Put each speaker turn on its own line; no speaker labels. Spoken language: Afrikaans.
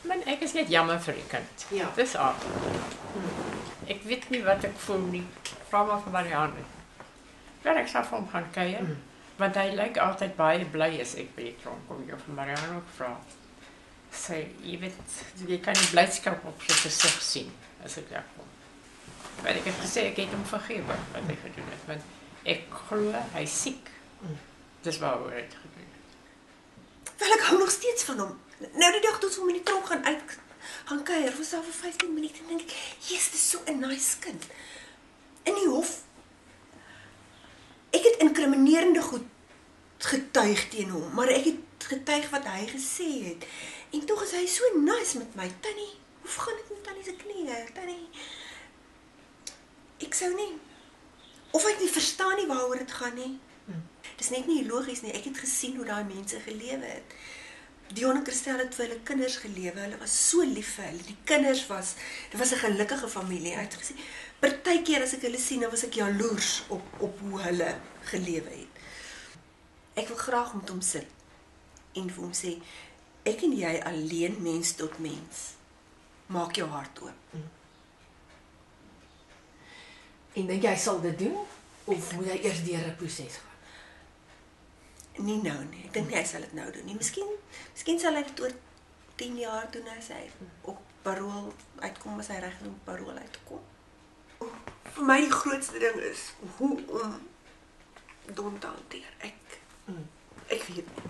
Maar ek is net jammer vir die kind.
Ja.
Dis al. Ek weet nie wat ek voel nie. Vra maar vir Marianne. Ja, ek sal vir hom gaan kuier. Want hy lyk altyd baie bly as ek by die tronk kom. Jy vir Marianne ook vra. Sy, jy weet, jy kan die blydskap op sy gesig sien as ek daar kom. Want ek het gesê ek het hom vergewe wat hy gedoen het. Want ek glo hy siek. Dis waaroor hy het gedoen het.
Wel, ek hou nog steeds van hom. Nou die dag toe ons hom in die tronk gaan kuier, was daar vir 15 minute en dink ek, yes, dis so 'n nice kind. In die hof, ek het inkriminerende goed getuig teen hom, maar ek het getuig wat hy gesê het. En tog is hy so nice met my. Tannie, hoe gaan dit met Tannie se knieë? Tannie, ek sou nie, of ek nie verstaan nie waaroor dit gaan nie. Dis net nie logies nie. Ek het gesien hoe daai mense gelewe het. Dion en Christel het vir hulle kinders gelewe. Hulle was so lief vir hulle. Die kinders dit was 'n gelukkige familie. Hy het gesê, partykeer as ek hulle sien, dan was ek jaloers op hoe hulle gelewe het. Ek wil graag met hom sit en vir hom sê, ek en jy alleen mens tot mens. Maak jou hart oop.
En dink jy sal dit doen? Of moet hy eers deur 'n proses gaan?
Nie nou nie. Ek dink nie hy sal dit nou doen nie. Miskien sal hy dit oor 10 jaar doen as hy op parol uitkom, as hy reg is om parol uit te kom. Vir my die grootste ding is hoe om Don te hanteer. Ek weet nie.